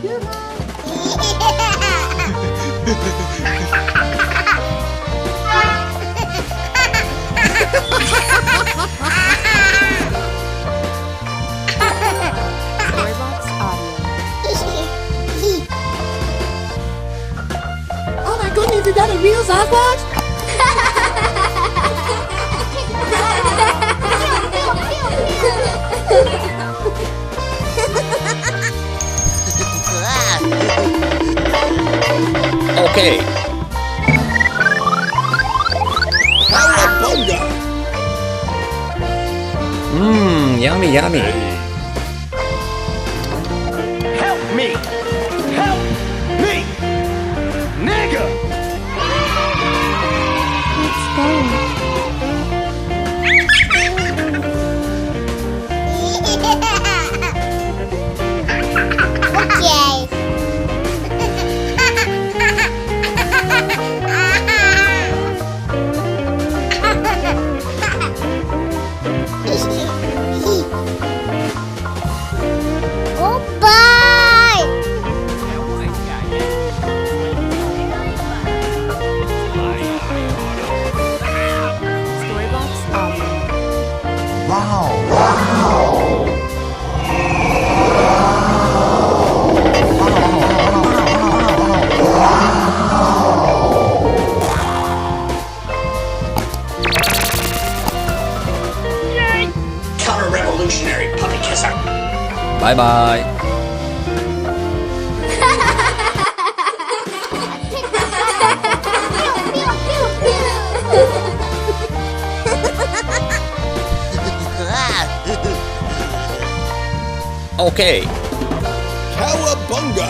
Oh my goodness, is that a real Sasquatch? Okay. Cowabunga! Mmm, yummy, yummy. Help me! Help me! Nigga! Let's go. Oh, bye! Storybox audio. Counter-revolutionary puppy kisser. Bye bye. Okay. Cowabunga!